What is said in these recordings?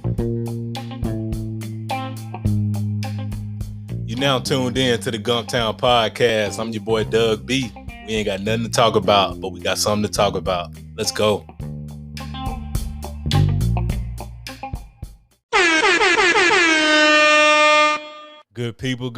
You now tuned in to the Gumptown Podcast. I'm your boy Doug B. We ain't got nothing to talk about, but we got something to talk about. Let's go. Good people.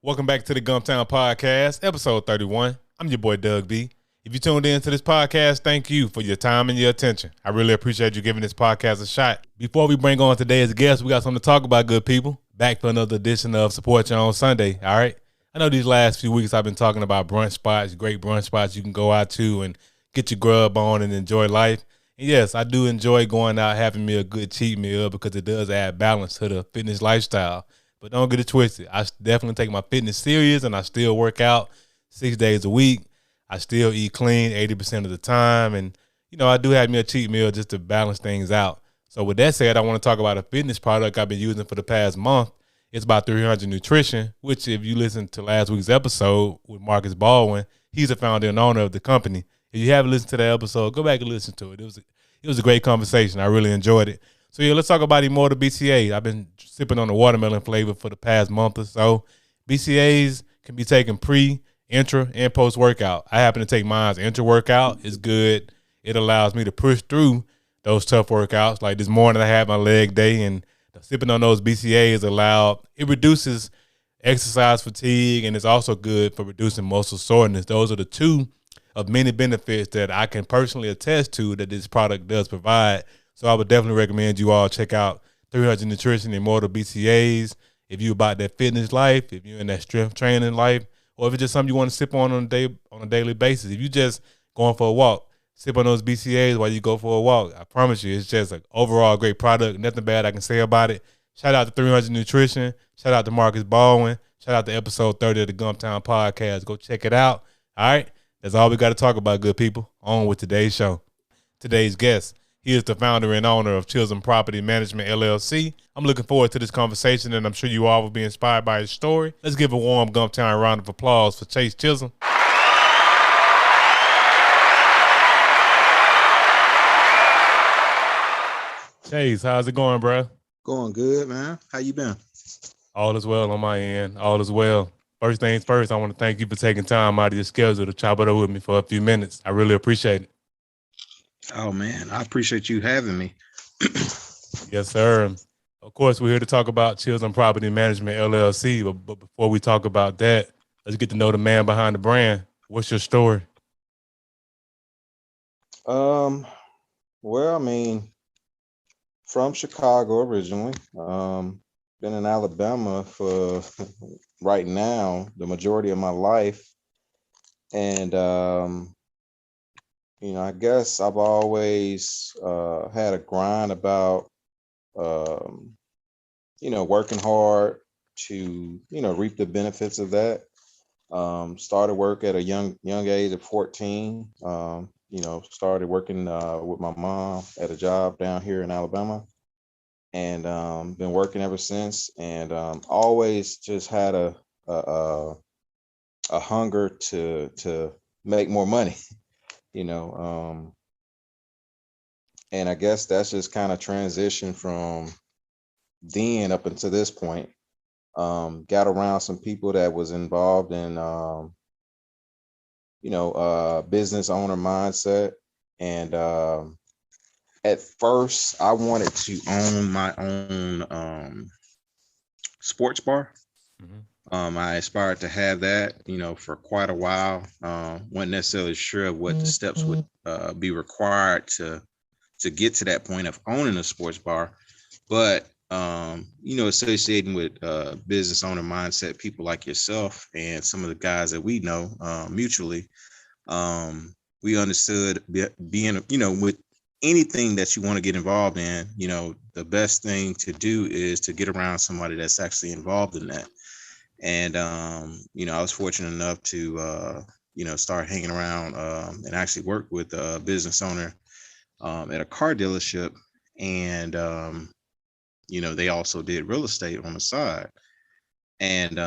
Welcome back to the Gumptown Podcast, episode 31. I'm your boy Doug B. If you tuned in to this podcast, thank you for your time and your attention. I really appreciate you giving this podcast a shot. Before we bring on today's guest, we got something to talk about, good people. Back for another edition of Support You on Sunday, all right? I know these last few weeks I've been talking about brunch spots, great brunch spots you can go out to and get your grub on and enjoy life. And yes, I do enjoy going out having me a good cheat meal because it does add balance to the fitness lifestyle. But don't get it twisted. I definitely take my fitness serious and I still work out 6 days a week. I still eat clean 80% of the time. And, you know, I do have me a cheat meal just to balance things out. So with that said, I want to talk about a fitness product I've been using for the past month. It's about 300 Nutrition, which if you listen to last week's episode with Marcus Baldwin, he's the founder and owner of the company. If you haven't listened to that episode, go back and listen to it. It was a great conversation. I really enjoyed it. So yeah, let's talk about Immortal BCA. I've been sipping on the watermelon flavor for the past month or so. BCAs can be taken pre, intra, and post-workout. I happen to take mine's intra-workout. It's good. It allows me to push through those tough workouts. Like this morning I had my leg day, and sipping on those BCAs it reduces exercise fatigue, and it's also good for reducing muscle soreness. Those are the two of many benefits that I can personally attest to that this product does provide. So I would definitely recommend you all check out 300 Nutrition Immortal BCAs. If you're about that fitness life, if you're in that strength training life, or if it's just something you want to sip on a daily basis. If you just going for a walk, sip on those BCAs while you go for a walk. I promise you, it's just an overall great product. Nothing bad I can say about it. Shout out to 300 Nutrition. Shout out to Marcus Baldwin. Shout out to episode 30 of the Gumptown Podcast. Go check it out. All right? That's all we got to talk about, good people. On with today's show. Today's guest, he is the founder and owner of Chisholm Property Management, LLC. I'm looking forward to this conversation, and I'm sure you all will be inspired by his story. Let's give a warm Gumptown round of applause for Chase Chisholm. Chase, how's it going, bro? Going good, man. How you been? All is well on my end. All is well. First things first, I want to thank you for taking time out of your schedule to chop it up with me for a few minutes. I really appreciate it. Oh, man. I appreciate you having me. Yes, sir. Of course, we're here to talk about Chisholm Property Management, LLC. But before we talk about that, let's get to know the man behind the brand. What's your story? Well, I mean, from Chicago originally. Been in Alabama for right now the majority of my life. And, you know, I guess I've always had a grind about, you know, working hard to, you know, reap the benefits of that. Started work at a young age of 14. You know, started working with my mom at a job down here in Alabama, and been working ever since. And always just had a hunger to make more money, you know. And I guess that's just kind of transitioned from then up until this point. Got around some people that was involved in you know, business owner mindset. And at first I wanted to own my own sports bar. Mm-hmm. I aspired to have that, you know, for quite a while. Wasn't necessarily sure of what the steps would be required to get to that point of owning a sports bar. But you know, associating with business owner mindset, people like yourself and some of the guys that we know mutually, we understood being, you know, with anything that you want to get involved in, you know, the best thing to do is to get around somebody that's actually involved in that. And, you know, I was fortunate enough to, you know, start hanging around and actually work with a business owner at a car dealership. And, you know, they also did real estate on the side. And,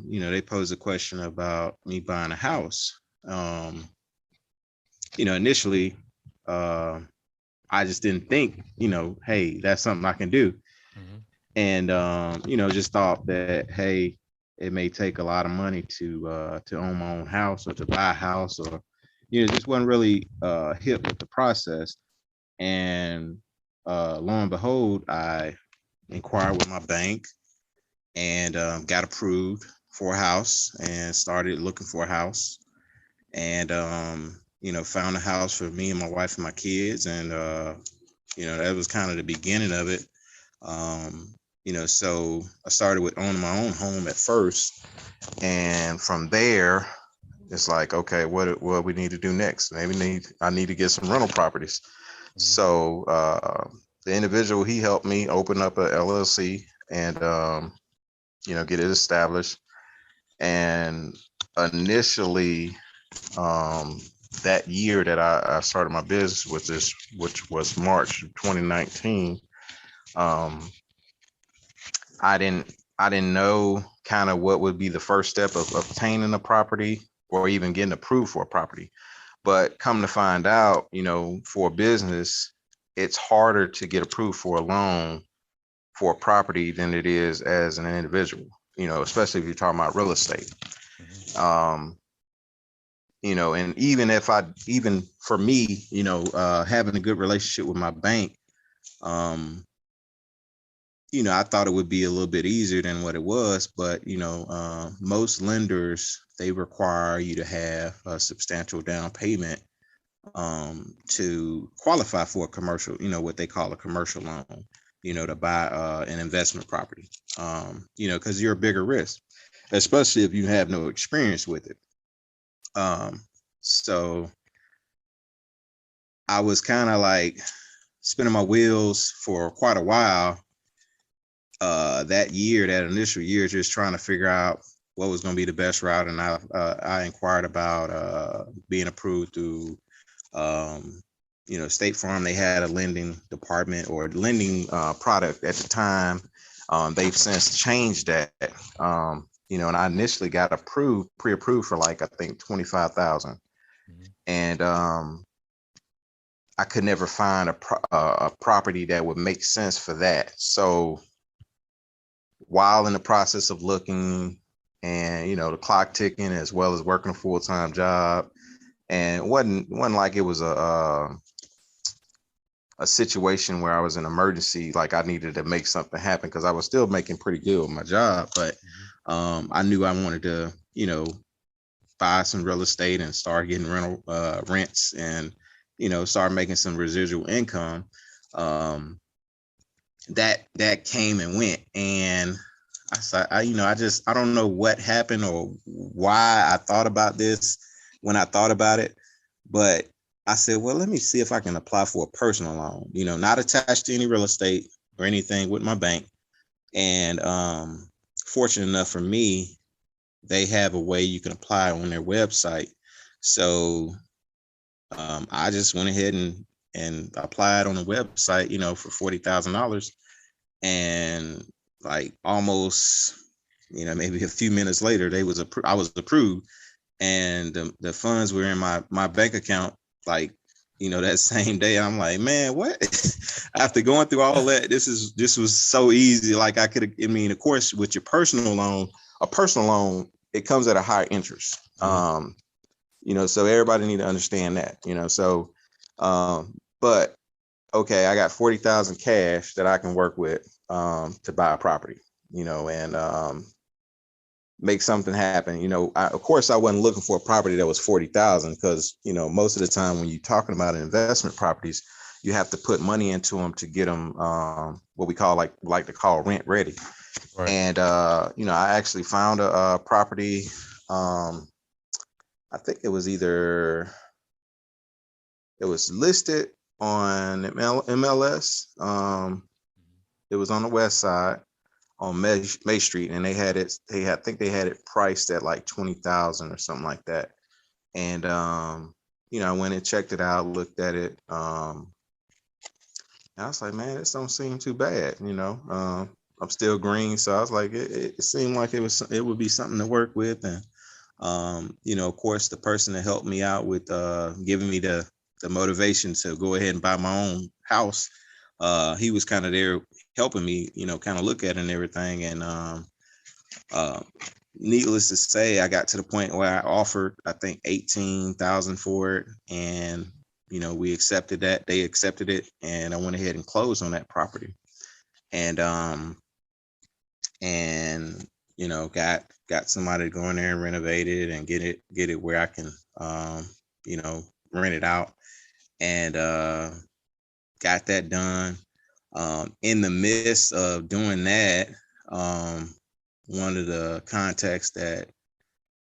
you know, they posed a question about me buying a house. You know, initially, I just didn't think, hey, that's something I can do. Mm-hmm. And just thought that, hey, it may take a lot of money to own my own house or to buy a house, or just wasn't really hip with the process. And lo and behold, I inquired with my bank and got approved for a house and started looking for a house, and found a house for me and my wife and my kids. And that was kind of the beginning of it. um, so I started with owning my own home at first, and from there it's like, okay, what we need to do next? Maybe I need to get some rental properties. Mm-hmm. So the individual, he helped me open up a LLC and get it established. And initially, um, that year that I started my business with this, which was March 2019, um, I didn't I didn't know kind of what would be the first step of obtaining a property or even getting approved for a property. But come to find out, for a business, it's harder to get approved for a loan for a property than it is as an individual, especially if you're talking about real estate. Mm-hmm. Um, and even for me, having a good relationship with my bank, um, I thought it would be a little bit easier than what it was. But most lenders, they require you to have a substantial down payment to qualify for a commercial, what they call a commercial loan, to buy an investment property, because you're a bigger risk, especially if you have no experience with it. Um, so I was kind of like spinning my wheels for quite a while that initial year, just trying to figure out what was going to be the best route. And I inquired about being approved through State Farm. They had a lending department or lending product at the time. They've since changed that. And I initially got pre-approved for like, I think 25,000. Mm-hmm. And I could never find a property that would make sense for that. So while in the process of looking, and the clock ticking, as well as working a full-time job, and it wasn't like it was a situation where I was in emergency, like I needed to make something happen, because I was still making pretty good with my job. But I knew I wanted to, buy some real estate and start getting rents, and start making some residual income. Um, that came and went, and I said, I don't know what happened or why I thought about this when I thought about it, but I said, well, let me see if I can apply for a personal loan, not attached to any real estate or anything with my bank. And fortunate enough for me, they have a way you can apply on their website. So I just went ahead and applied on the website, for $40,000. And like almost, maybe a few minutes later, I was approved, and the funds were in my bank account, like, that same day. I'm like, man, what? After going through all that, this was so easy. Like I could, I mean, of course, with your personal loan, a personal loan, it comes at a higher interest. So everybody need to understand that, so, but okay, I got 40,000 cash that I can work with to buy a property, and make something happen. Of course, I wasn't looking for a property that was 40,000, because most of the time when you're talking about investment properties, you have to put money into them to get them what we call like to call rent ready. Right. And I actually found a property. I think it was listed on MLS. It was on the west side on May Street, and I think they had it priced at like 20,000 or something like that. And I went and checked it out, looked at it. And I was like, man, this don't seem too bad. I'm still green, so I was like, it seemed like it would be something to work with. And of course, the person that helped me out with giving me the motivation to go ahead and buy my own house, he was kind of there helping me, kind of look at it and everything. And uh, needless to say, I got to the point where I offered, I think, 18,000 for it, and we accepted that. They accepted it, and I went ahead and closed on that property. And got somebody to go in there and renovate it and get it where I can you know rent it out, and got that done. In the midst of doing that, um, one of the contacts that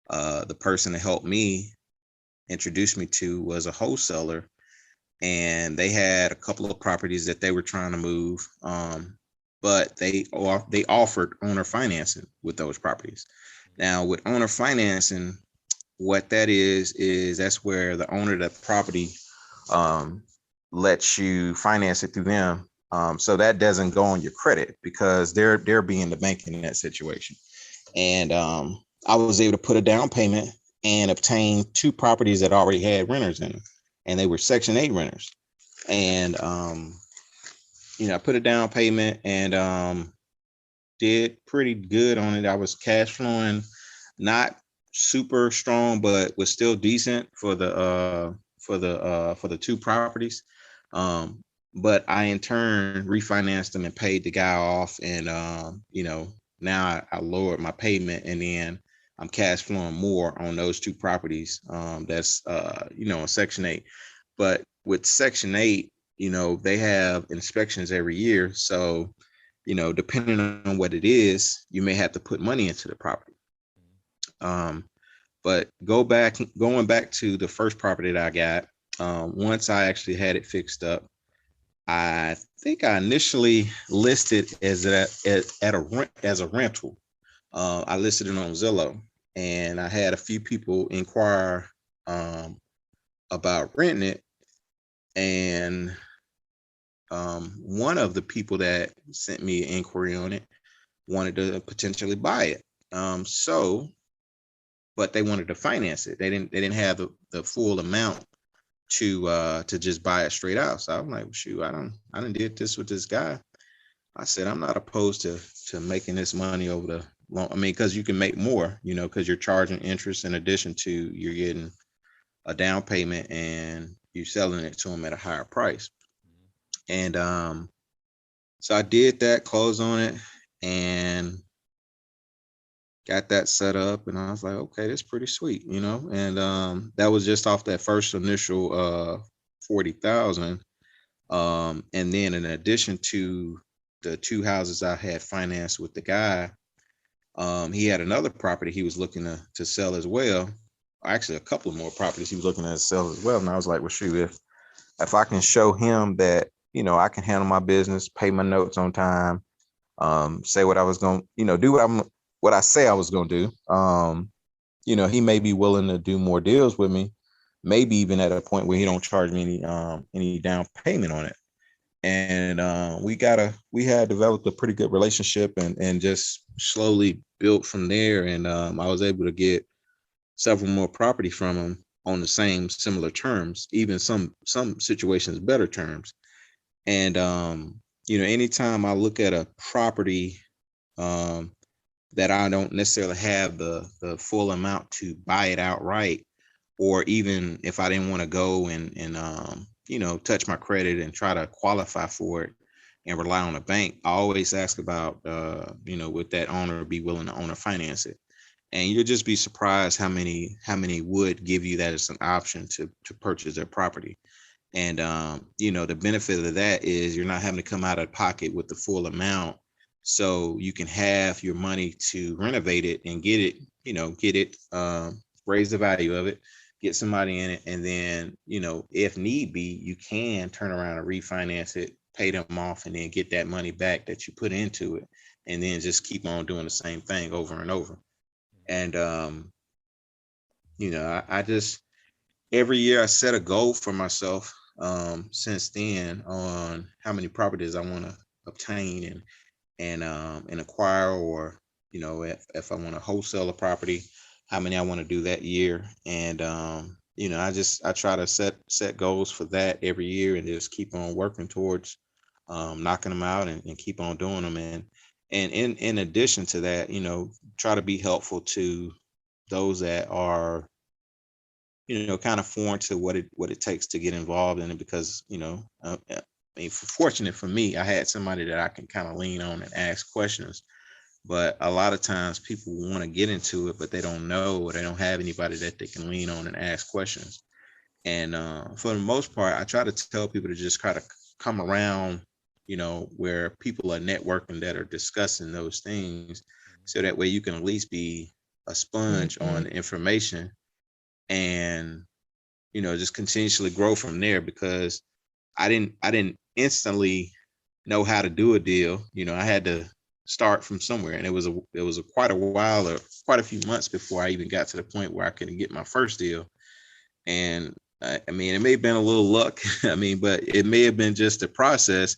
the person that helped me introduced me to was a wholesaler, and they had a couple of properties that they were trying to move, but they offered owner financing with those properties. Now, with owner financing, what that is that's where the owner of the property um, lets you finance it through them. So that doesn't go on your credit because they're being the bank in that situation. And I was able to put a down payment and obtain two properties that already had renters in them, and they were Section 8 renters. And I put a down payment and did pretty good on it. I was cash flowing, not super strong, but was still decent for the two properties. But I in turn refinanced them and paid the guy off, and now I lowered my payment, and then I'm cash flowing more on those two properties. That's in Section 8. But with Section 8, they have inspections every year. So, depending on what it is, you may have to put money into the property. But going back to the first property that I got, once I actually had it fixed up, I think I initially listed as a rental. I listed it on Zillow, and I had a few people inquire about renting it, and one of the people that sent me an inquiry on it wanted to potentially buy it. But they wanted to finance it. They didn't have the full amount to just buy it straight out. So I'm like, well, shoot, I done did this with this guy. I said, I'm not opposed to making this money over the long. I mean, because you can make more, because you're charging interest in addition to you're getting a down payment and you're selling it to them at a higher price. And so I did that, closed on it, and got that set up, and I was like, okay, that's pretty sweet, and that was just off that first initial 40,000. And then in addition to the two houses I had financed with the guy, he had another property he was looking to sell as well. Actually, a couple of more properties he was looking to sell as well. And I was like, well, shoot, if I can show him that, I can handle my business, pay my notes on time, say what I was going to, do what I say I was going to do. He may be willing to do more deals with me, maybe even at a point where he don't charge me any down payment on it. And we had developed a pretty good relationship, and just slowly built from there. And I was able to get several more property from him on the same similar terms, even some situations better terms. And anytime I look at a property that I don't necessarily have the full amount to buy it outright, or even if I didn't want to go and touch my credit and try to qualify for it and rely on a bank, I always ask about would that owner be willing to owner finance it? And you'll just be surprised how many would give you that as an option to purchase their property. And the benefit of that is you're not having to come out of pocket with the full amount, so you can have your money to renovate it and get it raise the value of it, get somebody in it, and then if need be, you can turn around and refinance it, pay them off, and then get that money back that you put into it, and then just keep on doing the same thing over and over. And I just, every year I set a goal for myself since then on how many properties I want to obtain and acquire, or if I want to wholesale a property, how many I want to do that year. And I try to set goals for that every year and just keep on working towards knocking them out and keep on doing them. And in addition to that, try to be helpful to those that are, kind of foreign to what it takes to get involved in it, because I mean, fortunate for me, I had somebody that I can kind of lean on and ask questions. But a lot of times people want to get into it, but they don't know, or they don't have anybody that they can lean on and ask questions. And for the most part, I try to tell people to just try to come around, where people are networking that are discussing those things, so that way you can at least be a sponge on information, and just continuously grow from there. Because I didn't instantly know how to do a deal. I had to start from somewhere, and it was quite a while, or quite a few months, before I even got to the point where I could get my first deal. And I mean, it may have been a little luck. I mean, but it may have been just a process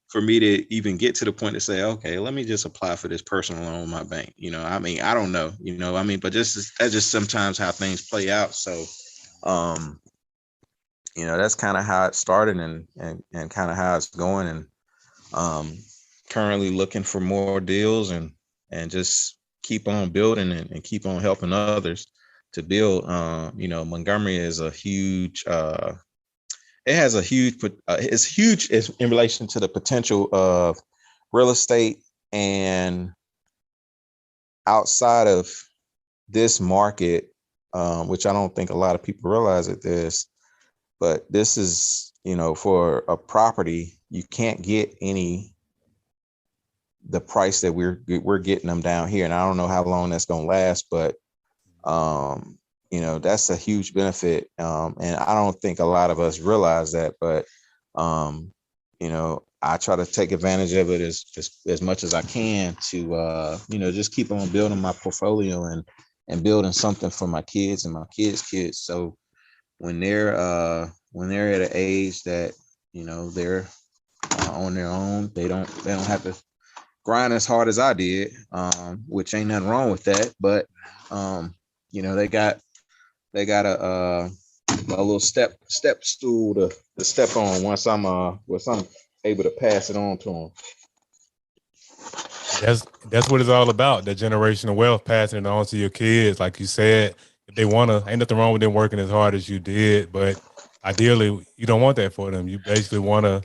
for me to even get to the point to say, okay, let me just apply for this personal loan with my bank. I mean, I don't know, I mean, but that's just sometimes how things play out. So, um, that's kind of how it started, and kind of how it's going. And currently looking for more deals, and just keep on building, and keep on helping others to build. Montgomery is a huge, it has a huge, it's huge in relation to the potential of real estate. And outside of this market, which I don't think a lot of people realize but this is, for a property, you can't get the price that we're getting them down here. And I don't know how long that's going to last, but that's a huge benefit. And I don't think a lot of us realize that, but I try to take advantage of it as much as I can to just keep on building my portfolio, and building something for my kids and my kids. So when they're at an age that they're on their own, they don't have to grind as hard as I did, which ain't nothing wrong with that. But they got a little step stool to step on once I'm able to pass it on to them. That's what it's all about. That generational wealth, passing it on to your kids. Like you said, if they wanna, ain't nothing wrong with them working as hard as you did, but ideally, you don't want that for them. You basically want to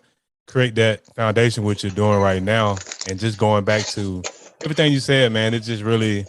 create that foundation, which you're doing right now, and just going back to everything you said, man. It's just really,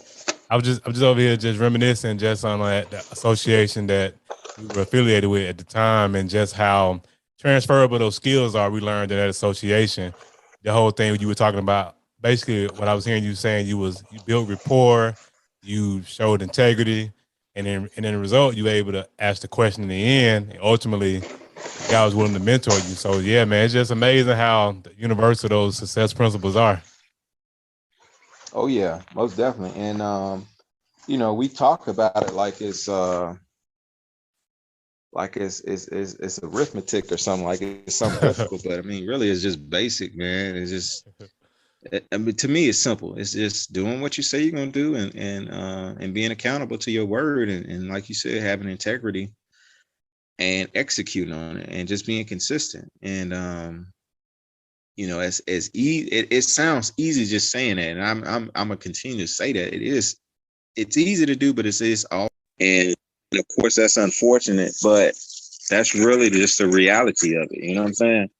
I'm just over here just reminiscing just on that association that we were affiliated with at the time, and just how transferable those skills are we learned in that association. The whole thing you were talking about, basically, what I was hearing you saying, you built rapport, you showed integrity, and then the result, you were able to ask the question in the end, and ultimately, the guy was willing to mentor you. So yeah, man, it's just amazing how universal those success principles are. Oh yeah, most definitely. And we talk about it like it's arithmetic or something, like it's something difficult. But I mean, really, it's just basic, man. It's just, I mean, to me, it's simple. It's just doing what you say you're gonna do, and being accountable to your word, and like you said, having integrity and executing on it, and just being consistent. And it sounds easy just saying that, and I'm gonna continue to say that it's easy to do, but it's all. And of course, that's unfortunate, but that's really just the reality of it. You know what I'm saying?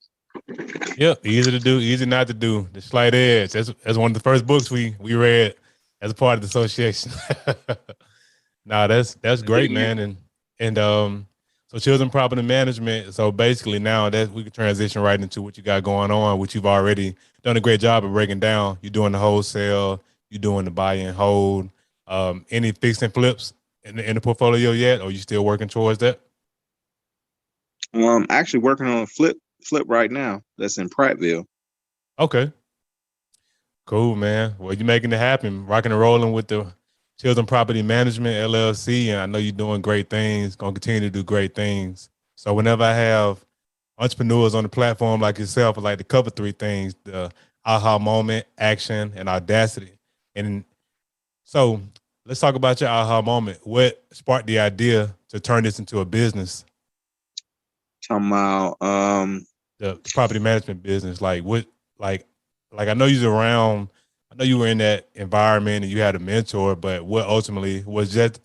Yep, easy to do, easy not to do. The Slight Edge. That's one of the first books we read as a part of the association. Nah, that's great, man. And so children property management. So basically now that we can transition right into what you got going on, which you've already done a great job of breaking down. You're doing the wholesale, you're doing the buy and hold. Any fix and flips in the portfolio yet, or you still working towards that? Actually working on a flip right now. That's in Prattville. Okay. Cool, man. Well, you're making it happen, rocking and rolling with the Children Property Management LLC, and I know you're doing great things. Going to continue to do great things. So whenever I have entrepreneurs on the platform like yourself, I like to cover three things: the aha moment, action, and audacity. And so let's talk about your aha moment. What sparked the idea to turn this into a business? Talking about The property management business. Like what? Like like I know you're around. I know you were in that environment and you had a mentor, but what ultimately was that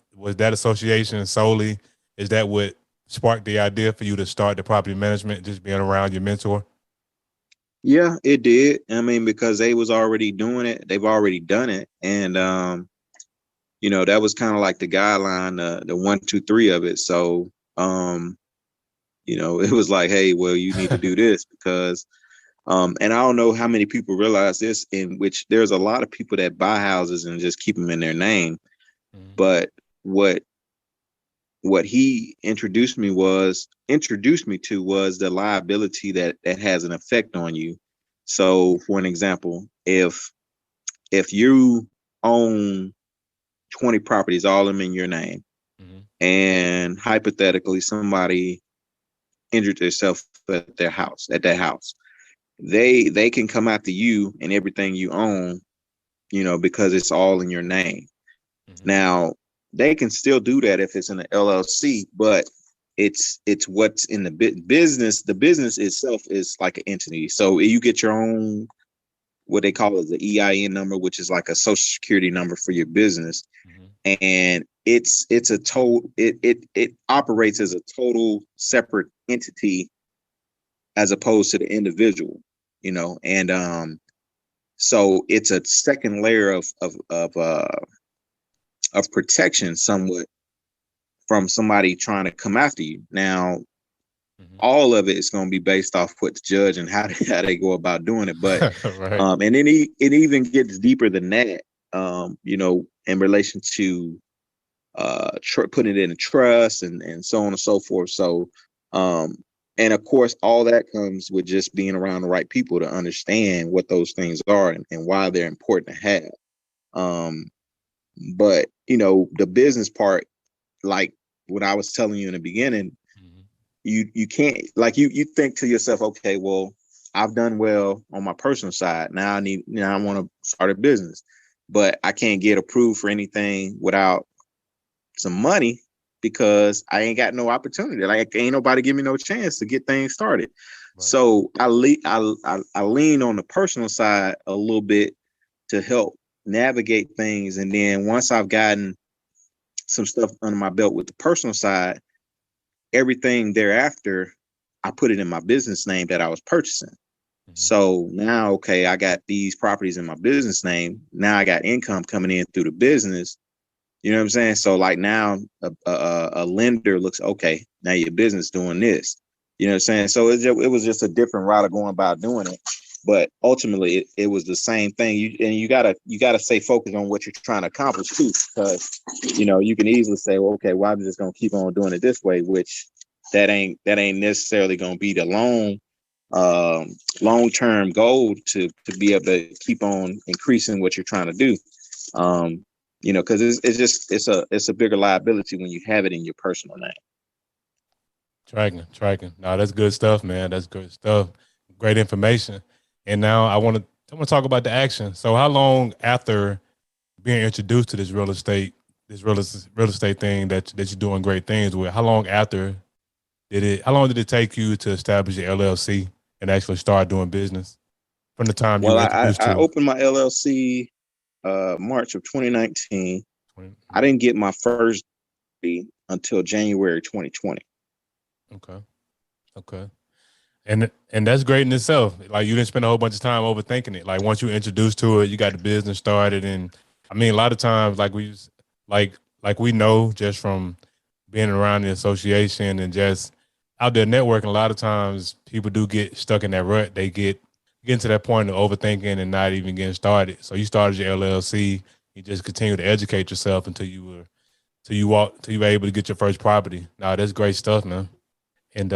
association solely? Is that what sparked the idea for you to start the property management? Just being around your mentor. yeah, it did. I mean, because they was already doing it, they've already done it, and that was kind of like the guideline, the 1, 2, 3 of it. So it was like, hey, well, you need to do this because and I don't know how many people realize this, in which there's a lot of people that buy houses and just keep them in their name. Mhm. But what he introduced me to was the liability that has an effect on you. So for an example, if you own 20 properties, all of them in your name, Mhm. and hypothetically somebody injured themselves at that house, they can come after you and everything you own, because it's all in your name. Mhm. Now, they can still do that if it's in an LLC, but it's what's in the business. The business itself is like an entity. So you get your own, what they call it, the EIN number, which is like a social security number for your business. Mhm. And it's a total, it operates as a total separate entity as opposed to the individual, and so it's a second layer of protection somewhat from somebody trying to come after you. Now, Mhm. all of it is going to be based off what the judge and how they go about doing it. But Right. and then it even gets deeper than that. In relation to putting it in a trust and so on and so forth. So, um, and of course, all that comes with just being around the right people to understand what those things are and why they're important to have. Um, but the business part, like what I was telling you in the beginning, Mhm. you can't, like, you think to yourself, okay, well, I've done well on my personal side. Now I want to start a business, but I can't get approved for anything without some money because I ain't got no opportunity. Like, ain't nobody give me no chance to get things started. Right. So I lean on the personal side a little bit to help navigate things. And then once I've gotten some stuff under my belt with the personal side, everything thereafter, I put it in my business name that I was purchasing. Mhm. So now, okay, I got these properties in my business name. Now I got income coming in through the business. You know what I'm saying? So like now a lender looks, okay, now your business doing this. You know what I'm saying? So it was just a different route of going about doing it. But ultimately it was the same thing. You gotta stay focused on what you're trying to accomplish too, because you can easily say, well, okay, well, I'm just gonna keep on doing it this way, which that ain't necessarily gonna be the long-term goal to be able to keep on increasing what you're trying to do. Because it's a bigger liability when you have it in your personal name. Tracking. No, that's good stuff, man. That's good stuff. Great information. And now I want to talk about the action. So, how long after being introduced to this real estate thing that you're doing great things with? How long after did it? How long did it take you to establish your LLC and actually start doing business from the time you Well, were I, introduced I to it? opened my LLC March of 2019. I Mhm. didn't get my first fee until January 2020. Okay. Okay. And that's great in itself. Like you didn't spend a whole bunch of time overthinking it. Like once you introduced to it, you got the business started. And I mean, a lot of times, like we know just from being around the association and just out there networking, a lot of times people do get stuck in that rut. They get to that point of overthinking and not even getting started. So you started your LLC. You just continue to educate yourself until you were able to get your first property. Now that's great stuff, man. And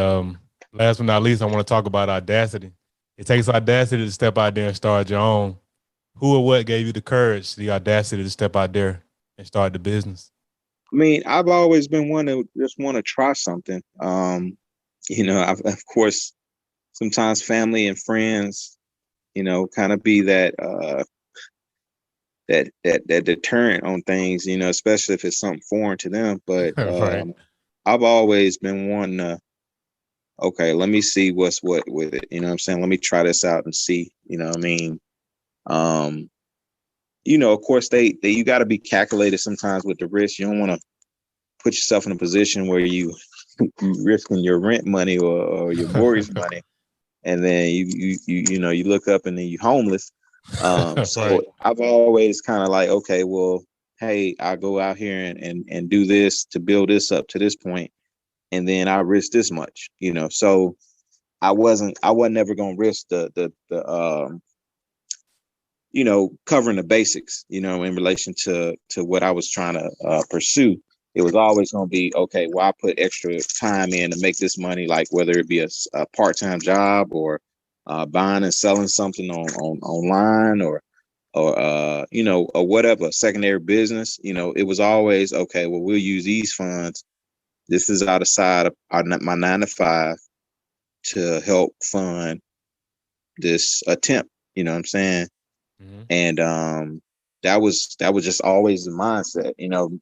last but not least, I want to talk about audacity. It takes audacity to step out there and start your own. Who or what gave you the courage, the audacity to step out there and start the business? I mean, I've always been one to just want to try something. Of course, sometimes family and friends, kind of be that that deterrent on things, especially if it's something foreign to them. But Right. I've always been wanting to, okay, let me see what's what with it. You know what I'm saying? Let me try this out and see, what I mean? Um, of course they you got to be calculated sometimes with the risk. You don't want to put yourself in a position where you risking your rent money or your mortgage money, and then you look up and then you homeless. So Right. I've always kind of like, okay, well, hey, I go out here and do this to build this up to this point, and then I risk this much, So I wasn't never gonna risk the covering the basics, in relation to what I was trying to pursue. It was always going to be, okay, well, I put extra time in to make this money, like whether it be a part-time job or buying and selling something on online or whatever, secondary business. It was always, okay, well, we'll use these funds. This is outside of my 9 to 5 to help fund this attempt. You know what I'm saying? Mhm. And that was just always the mindset.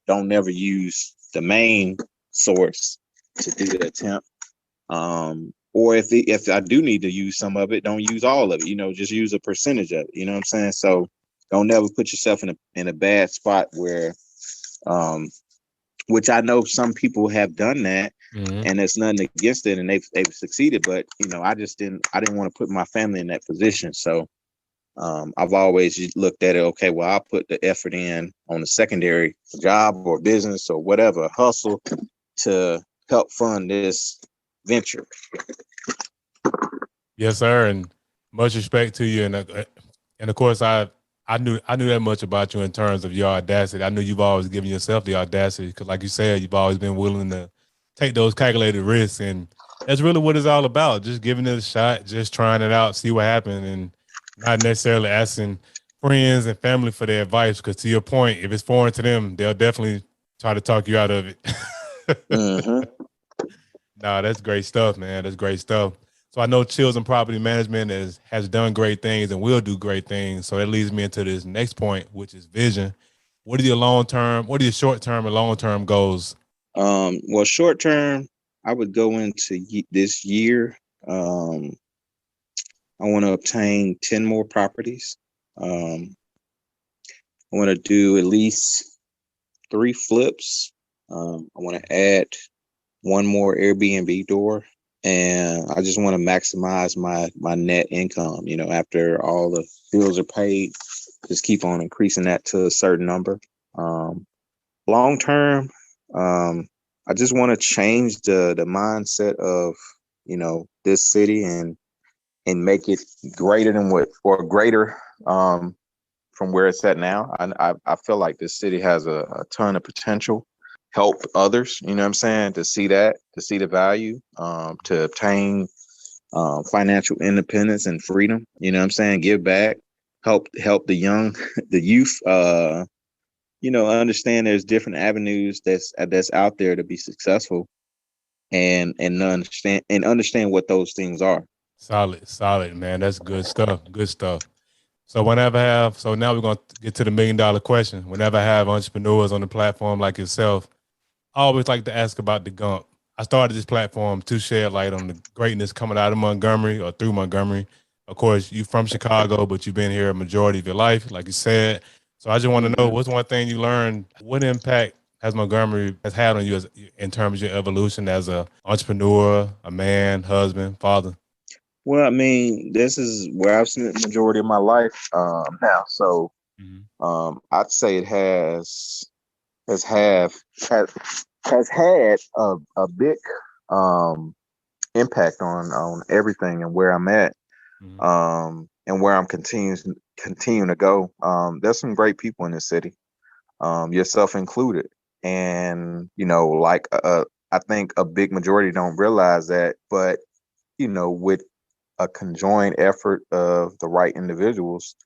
Don't never use the main source to do the attempt. Or if I do need to use some of it, don't use all of it. Just use a percentage of it. You know what I'm saying? So don't never put yourself in a bad spot where, which I know some people have done that, Mhm. and there's nothing against it, and they've succeeded. But I didn't want to put my family in that position. So I've always looked at it, okay, well, I'll put the effort in on a secondary job or business or whatever, hustle to help fund this venture. Yes, sir. And much respect to you. And of course, I knew that much about you in terms of your audacity. I knew you've always given yourself the audacity because, like you said, you've always been willing to take those calculated risks, and that's really what it's all about. Just giving it a shot, just trying it out, see what happens, and not necessarily asking friends and family for their advice. Because to your point, if it's foreign to them, they'll definitely try to talk you out of it. Mm-hmm. Nah, that's great stuff, man. That's great stuff. So I know Chills and Property Management has done great things and will do great things. So that leads me into this next point, which is vision. What are your short term and long term goals? Well, short term, I would go into this year. I want to obtain 10 more properties. I want to do at least 3 flips. I want to add one more Airbnb door, and I just want to maximize my net income. After all the bills are paid, just keep on increasing that to a certain number. Long term, I just want to change the mindset of this city and make it greater than what or greater from where it's at now. I feel like this city has a ton of potential. Help others, you know what I'm saying, to see the value, to obtain financial independence and freedom. You know what I'm saying, give back, help the young, the youth. Understand there's different avenues that's out there to be successful, and understand what those things are. Solid, solid, man. That's good stuff. Good stuff. So now we're gonna get to the $1 million question. Whenever I have entrepreneurs on the platform like yourself, I always like to ask about the Gump. I started this platform to shed light on the greatness coming out of Montgomery or through Montgomery. Of course, you from Chicago, but you've been here a majority of your life, like you said. So I just want to know, Mhm. what's one thing you learned? What impact has Montgomery has had on you in terms of your evolution as a entrepreneur, a man, husband, father? Well, I mean, this is where I've spent the majority of my life now. So Mhm. I'd say it has have has had a big um, impact on everything and where I'm at, Mhm. and where I'm continuing to go. There's some great people in this city, yourself included, and like I think a big majority don't realize that, but with a conjoined effort of the right individuals,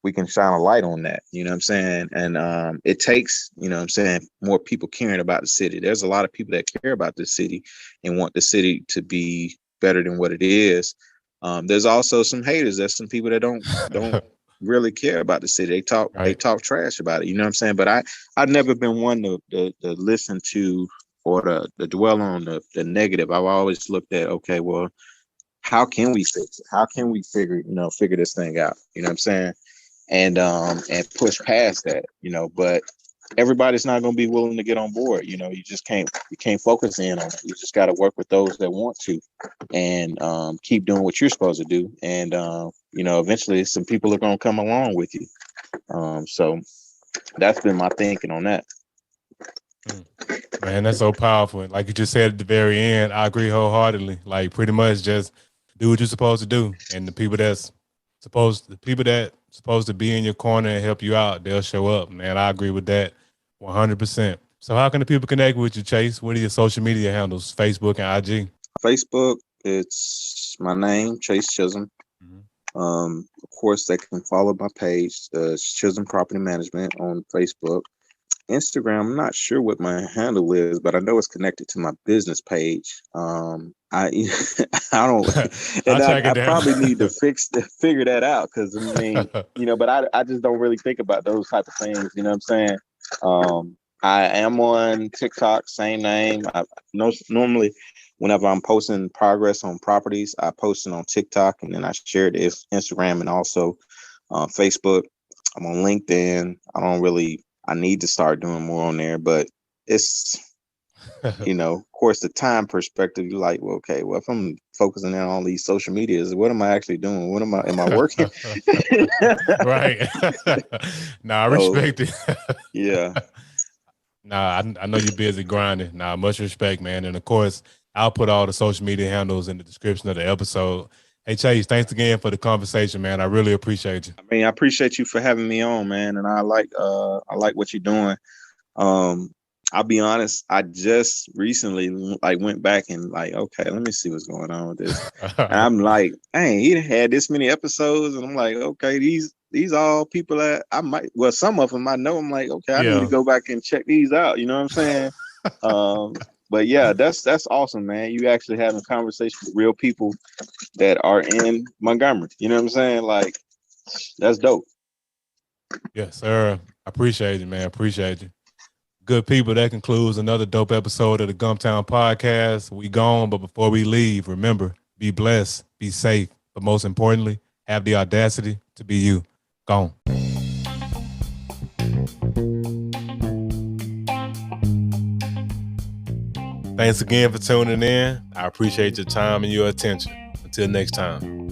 we can shine a light on that. You know what I'm saying? And it takes, what I'm saying, more people caring about the city. There's a lot of people that care about the city and want the city to be better than what it is. There's also some haters. There's some people that don't really care about the city. They Right. talk trash about it. You know what I'm saying? But I've never been one to listen to or to dwell on the negative. I've always looked at, okay, well, how can we fix it? How can we figure this thing out? You know what I'm saying? And push past that, but everybody's not going to be willing to get on board. You can't focus in on it. You just got to work with those that want to, and keep doing what you're supposed to do. And eventually some people are going to come along with you. So that's been my thinking on that. Man, that's so powerful. Like you just said at the very end, I agree wholeheartedly. Like pretty much just do what you're supposed to do. And the people that supposed to be in your corner and help you out, they'll show up. Man, I agree with that 100%. So how can the people connect with you, Chase? What are your social media handles? Facebook and IG? Facebook, it's my name, Chase Chisholm. Of course, they can follow my page, Chisholm Property Management on Facebook. Instagram, I'm not sure what my handle is, but I know it's connected to my business page. I I don't, and I probably need to figure that out, because I mean, but I just don't really think about those type of things. You know what I'm saying? I am on TikTok, same name. I normally whenever I'm posting progress on properties, I post it on TikTok, and then I share it as Instagram and also Facebook. I'm on LinkedIn. I need to start doing more on there, but it's, of course, the time perspective, you're like, well, okay, well, if I'm focusing on all these social medias, what am I actually doing? Am I working? Right. Nah, I respect it. Yeah. Nah, I know you're busy grinding. Nah, much respect, man. And of course, I'll put all the social media handles in the description of the episode. Hey, Chase, thanks again for the conversation, man. I really appreciate you. I mean, I appreciate you for having me on, man. And I like what you're doing. I'll be honest, I just recently went back and okay, let me see what's going on with this. And I'm like, dang, he had this many episodes, and I'm like, okay, these all people that I might, well, some of them I know. I'm like, okay, I need to go back and check these out. You know what I'm saying? But yeah, that's awesome, man. You actually having conversation with real people that are in Montgomery. You know what I'm saying? Like, that's dope. Yes, sir. I appreciate you, man. Appreciate you. Good people, that concludes another dope episode of the Gumptown Podcast. We gone, but before we leave, remember, be blessed, be safe, but most importantly, have the audacity to be you. Gone. Thanks again for tuning in. I appreciate your time and your attention. Until next time.